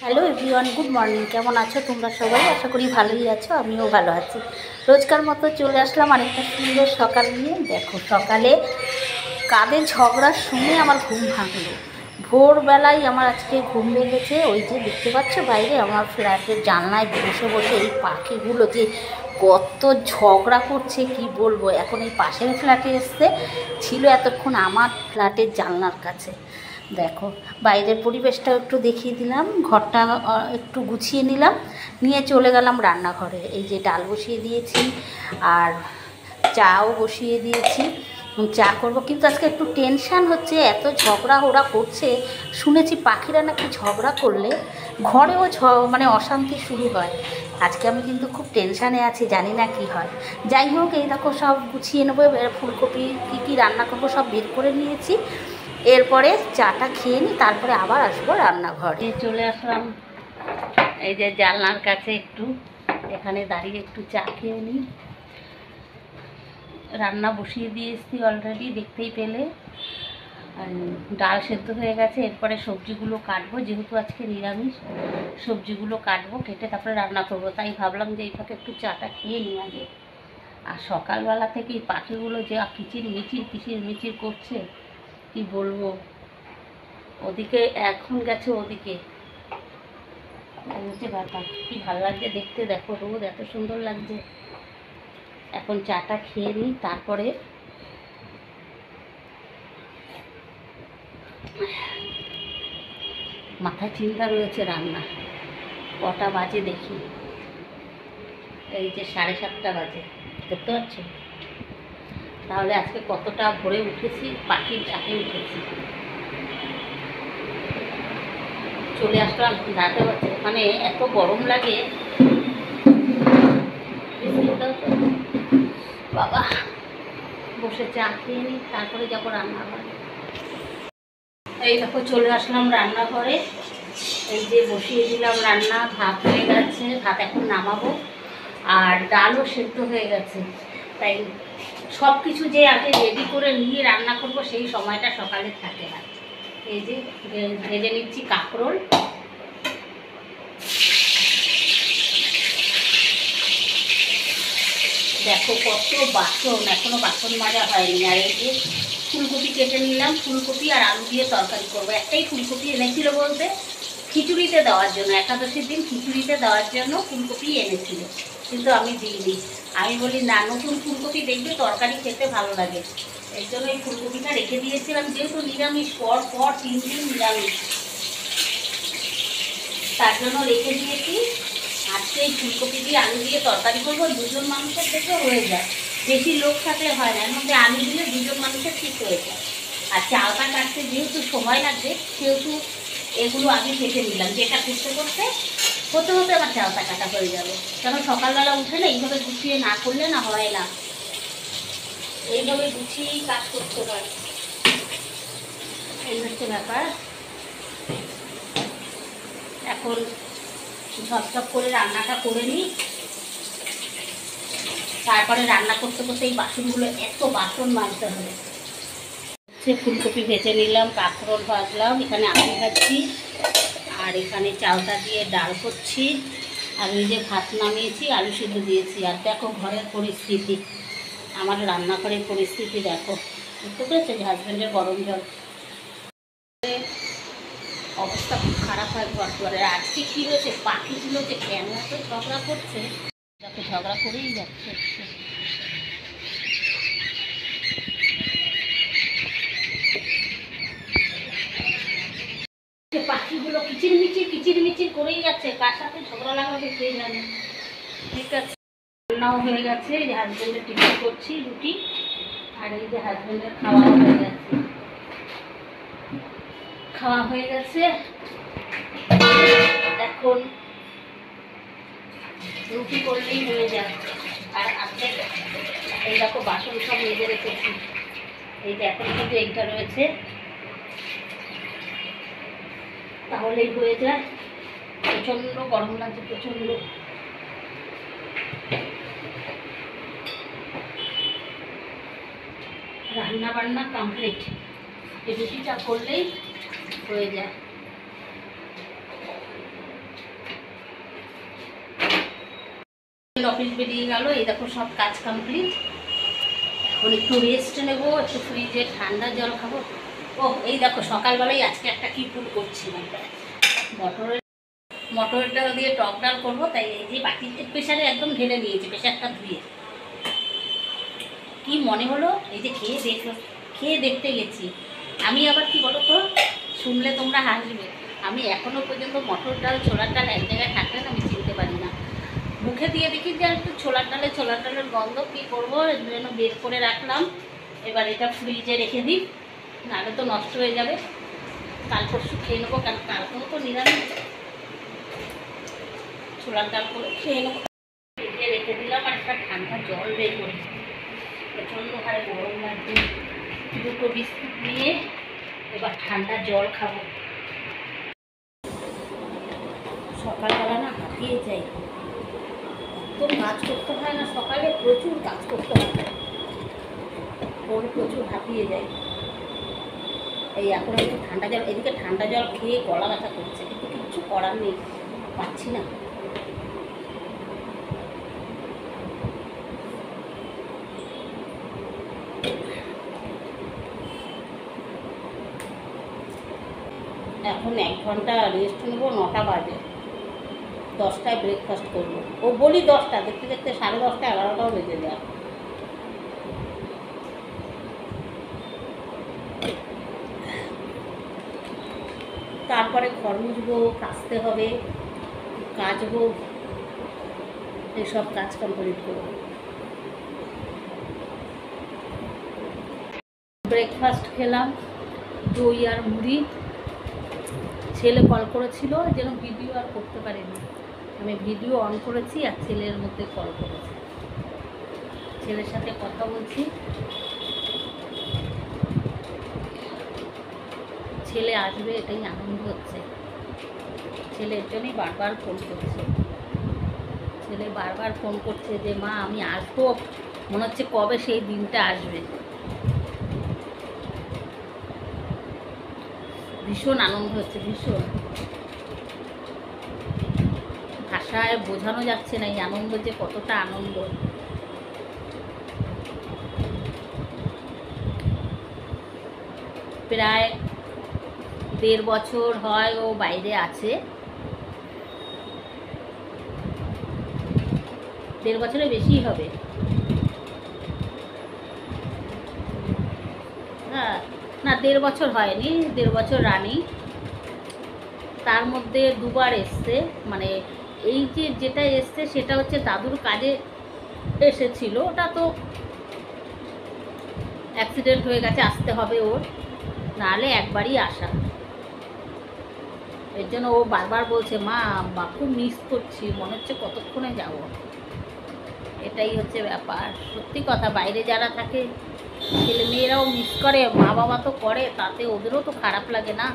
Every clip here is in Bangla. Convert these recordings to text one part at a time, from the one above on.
Hello everyone, good morning. কেমন আছো তোমরা সবাই? আশা করি ভালোই আছো, আমিও ভালো আছি। রোজকার মতো চলে আসলাম আরেকটা সুন্দর সকাল নিয়ে। দেখো সকালে কাদের ঝগড়া শুনে আমার ঘুম ভাঙলো। ভোরবেলায় আমার আজকে ঘুম ভেঙেছে। ওই যে দেখতে পাচ্ছ বাইরে আমার ফ্ল্যাটের জানলায় বসে বসে এই পাখিগুলো যে কত ঝগড়া করছে কি বলবো। এখন এই পাশের ফ্ল্যাটে এসছে, ছিল এতক্ষণ আমার ফ্ল্যাটের জানলার কাছে। দেখো বাইরের পরিবেশটাও একটু দেখিয়ে দিলাম, ঘরটা একটু গুছিয়ে নিলাম, নিয়ে চলে গেলাম রান্নাঘরে। এই যে ডাল বসিয়ে দিয়েছি আর চাও বসিয়ে দিয়েছি। চা করবো, কিন্তু আজকে একটু টেনশান হচ্ছে, এত ঝগড়া ওরা করছে। শুনেছি পাখিরা নাকি ঝগড়া করলে ঘরেও মানে অশান্তি শুরু হয়। আজকে আমি কিন্তু খুব টেনশানে আছি, জানি না কি হয়। যাই হোক, এই দেখো সব গুছিয়ে নেবো। ফুলকপি কী কী রান্না করবো সব বের করে নিয়েছি। এরপরে চাটা খেয়ে নিই, তারপরে আবার আসবো রান্নাঘরে। চলে আসলাম এই যে জানলার কাছে, একটু এখানে দাঁড়িয়ে একটু চা খেয়ে নিই। রান্না বসিয়ে দিয়ে এসেছি অলরেডি, দেখতেই পেলে। ডাল সেদ্ধ হয়ে গেছে। এরপরে সবজিগুলো কাটবো, যেহেতু আজকে নিরামিষ। সবজিগুলো কাটবো, কেটে তারপরে রান্না করবো। তাই ভাবলাম যে এইটাকে একটু চাটা খেয়ে নিই আগে। আর সকালবেলা থেকে এই পাখিগুলো যে কিচির মিচির করছে কি বলবো। ওদিকে এখন গেছে, ওদিকে হচ্ছে ব্যাপার। কি ভালো লাগছে দেখতে, দেখো রোদ এত সুন্দর লাগছে। এখন চাটা খেয়ে নিই, তারপরে মাথায় চিন্তা রয়েছে রান্না। কটা বাজে দেখি, এই যে 7:30 বাজে, দেখতে পাচ্ছ? তাহলে আজকে কতটা ভোরে উঠেছি, পাখির ডাকে উঠেছি। চলে আসলাম, দাঁড়াতে পারছি ওখানে, এত গরম লাগে বাবা। বসে চা খেয়ে নিই, তারপরে যাবো রান্নাঘরে। এই দেখো চলে আসলাম রান্নাঘরে। এই যে বসিয়ে দিলাম রান্না, ভাত হয়ে গেছে, ভাত এখন নামাবো। আর ডালও সেদ্ধ হয়ে গেছে। তাই সব কিছু যে আগে রেডি করে নিয়ে রান্না করব সেই সময়টা সকালে থাকে না। এই যে ভেজে নিচ্ছি কাঁকরোল। দেখো কত বাসন, এখনো বাসন মাজা হয়নি। আর এই যে ফুলকপি কেটে নিলাম, ফুলকপি আর আলু দিয়ে তরকারি করবো। একটাই ফুলকপি এনেছিল বলতে খিচুড়িতে দেওয়ার জন্য, একাদশীর দিন খিচুড়িতে দেওয়ার জন্য ফুলকপি এনেছিল, কিন্তু আমি দিইনি। আমি বলি না, নতুন ফুলকপি দেখবে তরকারি খেতে ভালো লাগে, এই জন্য এই ফুলকপিটা রেখে দিয়েছিলাম। যেহেতু নিরামিষ, পর 3 দিন নিরামিষ, তার জন্য রেখে দিয়েছি। আজকে এই ফুলকপি দিয়ে আলু দিয়ে তরকারি করবো। 2জন মানুষের থেকে হয়ে যায়, বেশি লোক থাকলে হয় না। এর মধ্যে আলু দিলে 2জন মানুষের ঠিক হয়ে যায়। আর চালটা কাটতে যেহেতু সময় লাগবে, সেহেতু এগুলো আগে কেটে নিলাম, যেটা করতে করতে হতে হতে আমার চালটা কাটা হয়ে যাবে। কারণ সকালবেলা উঠে না এইভাবে গুছিয়ে না করলে না হয় না, এইভাবে গুছিয়েই কাজ করতে হয়। এই হচ্ছে ব্যাপার। এখন ঝপঝপ করে রান্নাটা করে নিই, তারপরে রান্না করতে করতে এই বাসনগুলো, এত বাসন মাজতে হবে। ফুলকপি ভেজে নিলাম, কাঁকরোল ভাজলাম, এখানে আলু ভাজছি, আর এখানে চালটা দিয়ে ডাল করছি। আর ওই যে ভাত নামিয়েছি, আলু সিদ্ধ দিয়েছি। আর দেখো ঘরের পরিস্থিতি, আমার রান্নাঘরের পরিস্থিতি দেখো, বুঝতে পেরেছো? যে হাজব্যান্ডের গরম জল, অবস্থা খুব খারাপ হয় ঘর দুয়ারে। আজকে কী হয়েছে, পাখিগুলো যে কেন এত ঝগড়া করছে, দেখো ঝগড়া করেই যাচ্ছে। পাখিগুলো কিচিরমিচির করেই যাচ্ছে, কার সাথে ঝগড়া লাগাবে কে জানে। ঠিক আছে, রান্নাও হয়ে গেছে। এই যে হাজব্যান্ডের টিফিন করছি, রুটি। আর এই যে হাজব্যান্ডের খাওয়াও হয়ে গেছে, খাওয়া হয়ে গেছে। এখন রুটি করলেই হয়ে যায়। আর আজকে এই দেখো বাসন সব মেজে রেখেছি। এই যে এখন কিন্তু এইটা রয়েছে, তাহলেই হয়ে যায়। প্রচণ্ড গরম লাগছে, প্রচণ্ড। রান্না বান্না কমপ্লিট, এই রুটিটা করলেই হয়ে যায়। অফিস বেরিয়ে গেল, এই দেখো সব কাজ কমপ্লিট। এখন একটু রেস্ট নেবো, একটু ফ্রিজে ঠান্ডা জল খাবো। ও এই দেখো সকালবেলায় আজকে একটা কি ফুল করছিলাম, মটরটা দিয়ে টক ডাল করবো, তাই এই যে বাটিতে প্রেশারে একদম ঢেলে নিয়েছি, প্রেশারটা ধুয়ে। কি মনে হলো এই যে খেয়ে দেখতে গেছি আমি। আবার কি বলো তো, শুনলে তোমরা হাসবে, আমি এখনও পর্যন্ত মটর ডাল ছোলার ডাল এক জায়গায় থাকলে না আমি চিনতে পারি না। মুখে দিয়ে দেখি যে একটু ছোলার ডালের গন্ধ, কী করবো, এর জন্য বের করে রাখলাম। এবার এটা ফ্রিজে রেখে দিই, নাহলে তো নষ্ট হয়ে যাবে। কাল পরশু খেয়ে নেবো, কারণ কালকেও তো নিরামিষ, ছোলার ডাল করে খেয়ে নেবো। ফ্রিজে রেখে দিলাম, আর একটা ঠান্ডা জল বের করে, প্রচণ্ড হারে গরম লাগছে। দুটো বিস্কুট নিয়ে এবার ঠান্ডা জল খাবো। সকালবেলা না হাঁপিয়ে যাই, একদম কাজ করতে হয় না সকালে, প্রচুর কাজ করতে হয়, প্রচুর হাঁপিয়ে যায়। এই এখন একটু ঠান্ডা জল, এদিকে ঠান্ডা জল খেয়ে গলা ব্যথা করছে, কিন্তু কিচ্ছু করার নেই, পাচ্ছি না। এখন 1 ঘন্টা রেস্ট নেবো, 9টা বাজে, 10টায় ব্রেকফাস্ট করবো। ও বলি 10টা, দেখতে দেখতে 10:30 11টাও বেজে যায়। তারপরে ঘর মুছবো, কাচতে হবে, কাচবো, এসব কাজ কমপ্লিট করবো। ব্রেকফাস্ট খেলাম, দই আর মুড়ি। ছেলে কল করেছিল, যেন ভিডিও আর করতে পারিনি, আমি ভিডিও অন করেছি আর ছেলের মধ্যে কল করেছি, ছেলের সাথে কথা বলছি। ছেলে আসবে এটাই আনন্দ হচ্ছে, ছেলের জন্যই বারবার ফোন করছে। ছেলে বারবার ফোন করছে যে মা আমি আসবো, মনে হচ্ছে কবে সেই দিনটা আসবে। ভীষণ আনন্দ হচ্ছে, ভীষণ, ভাষায় বোঝানো যাচ্ছে না এই আনন্দ যে কতটা আনন্দ। প্রায় 1.5 বছর হয় ও বাইরে আছে, 1.5 বছরের বেশি হবে। হ্যাঁ না, 1.5 বছর হয়নি, 1.5 বছর রানি। তার মধ্যে 2বার এসছে, মানে এই যে যেটা এসছে সেটা হচ্ছে দাদুর কাজে এসেছিল, ওটা তো অ্যাক্সিডেন্ট হয়ে গেছে, আসতে হবে ওর, নাহলে একবারই আসা। এর জন্য ও বারবার বলছে মা খুব মিস করছি, মনে হচ্ছে কতক্ষণে যাব। এটাই হচ্ছে ব্যাপার, সত্যি কথা। বাইরে যারা থাকে ছেলে মেয়েরাও মিস করে, মা বাবা তো করে, তাতে ওদেরও তো খারাপ লাগে না,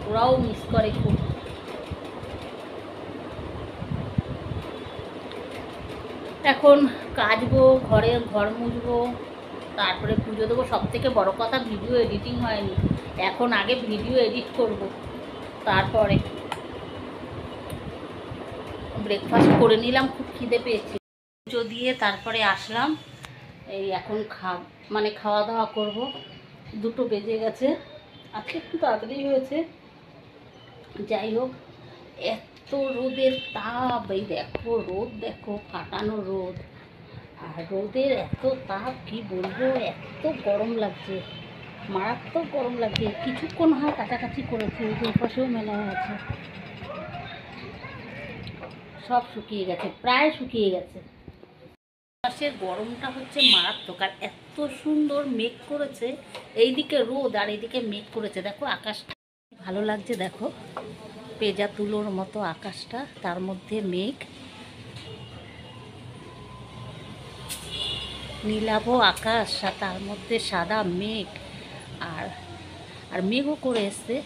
ওরাও মিস করে খুব। এখন কাচবো, ঘর মুছবো, তারপরে পুজো দেবো। সবথেকে বড় কথা ভিডিও এডিটিং হয়নি, এখন আগে ভিডিও এডিট করব, তারপরে ব্রেকফাস্ট করে নিলাম, খুব খিদে পেয়েছি। পুজো দিয়ে তারপরে আসলাম, এই এখন খাওয়া দাওয়া করব। 2টো বেজে গেছে, আজকে একটু তাড়াতাড়ি হয়েছে। যাই হোক, এত রোদের তাপ, এই দেখো রোদ, দেখো ফাটানো রোদ, আর রোদের এত তাপ কি বলবো, এত গরম লাগছে, মারাত্মক গরম লাগছে। কিছুক্ষণ হয় কাছাকাছি করেছি, ওই পাশেও মেলা আছে, সব শুকিয়ে গেছে, প্রায় শুকিয়ে গেছে। পাশের গরমটা হচ্ছে মারাত্মক, আর এত সুন্দর মেঘ করেছে, এইদিকে রোদ আর এইদিকে মেঘ করেছে। দেখো আকাশটা ভালো লাগছে, দেখো পেজা তুলোর মতো আকাশটা, তার মধ্যে মেঘ, নীলাভ আকাশ, আর তার মধ্যে সাদা মেঘ, আর মেঘও করে এসছে।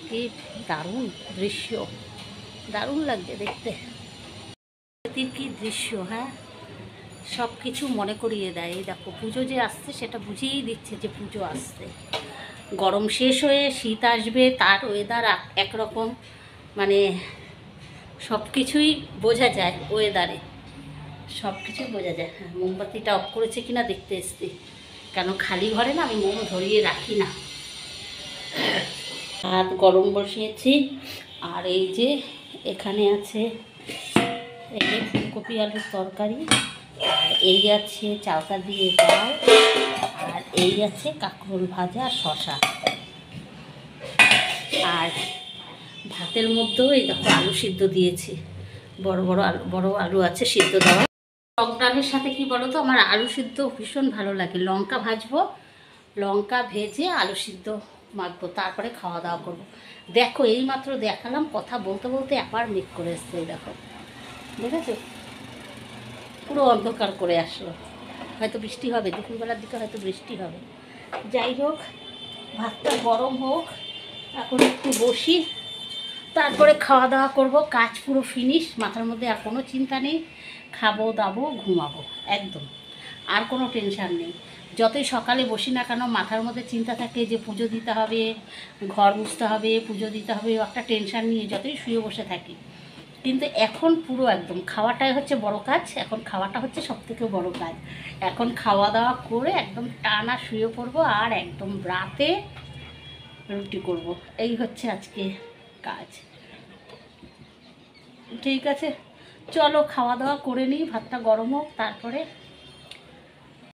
কি দারুণ দৃশ্য, দারুণ লাগছে দেখতে। কি দৃশ্য, হ্যাঁ, সব কিছু মনে করিয়ে দেয়। এই দেখো পুজো যে আসছে সেটা বুঝিয়েই দিচ্ছে যে পুজো আসছে। গরম শেষ হয়ে শীত আসবে, তার ওয়েদার একরকম, মানে সব কিছুই বোঝা যায় ওয়েদারে, সব কিছুই বোঝা যায়। হ্যাঁ, মোমবাতিটা অফ করেছে কিনা দেখতে এসছি, কেন খালি ঘরে না আমি মোম ধরিয়ে রাখি না। ভাত গরম বসিয়েছি, আর এই যে এখানে আছে এই যে ফুলকপি আলুর তরকারি, আর এই আছে চালতা দিয়ে ডাল, আর এই আছে কাঁকরোল ভাজা আর শশা। আর ভাতের মধ্যেও এই দেখো আলু সিদ্ধ দিয়েছি, বড় বড় আলু আছে সিদ্ধ দেওয়া। টক ডালের সাথে কি বলো তো, আমার আলু সিদ্ধ ভীষণ ভালো লাগে। লঙ্কা ভাজবো, লঙ্কা ভেজে আলু সিদ্ধ মাখবো, তারপরে খাওয়া দাওয়া করবো। দেখো এইমাত্র দেখালাম, কথা বলতে বলতে আবার মেঘ করে এসছে, দেখো দেখেছো, পুরো অন্ধকার করে আসলো। হয়তো বৃষ্টি হবে, দুপুরবেলার দিকে হয়তো বৃষ্টি হবে। যাই হোক, ভাতটা গরম হোক, এখন একটু বসি, তারপরে খাওয়া দাওয়া করব। কাজ পুরো ফিনিশ, মাথার মধ্যে আর কোনো চিন্তা নেই। খাবো দাবো ঘুমাবো, একদম আর কোনো টেনশান নেই। যতই সকালে বসি না কেন মাথার মধ্যে চিন্তা থাকে যে পুজো দিতে হবে, ঘর মুছতে হবে, পুজো দিতে হবে, একটা টেনশান নিয়ে যতই শুয়ে বসে থাকি। কিন্তু এখন পুরো একদম খাওয়াটাই হচ্ছে বড় কাজ, এখন খাওয়াটা হচ্ছে সবথেকে বড় কাজ। এখন খাওয়া দাওয়া করে একদম টানা শুয়ে পড়বো, আর একদম রাতে রুটি করব। এই হচ্ছে আজকে কাজ। ঠিক আছে, চলো খাওয়া দাওয়া করে নিই, ভাতটা গরম হোক, তারপরে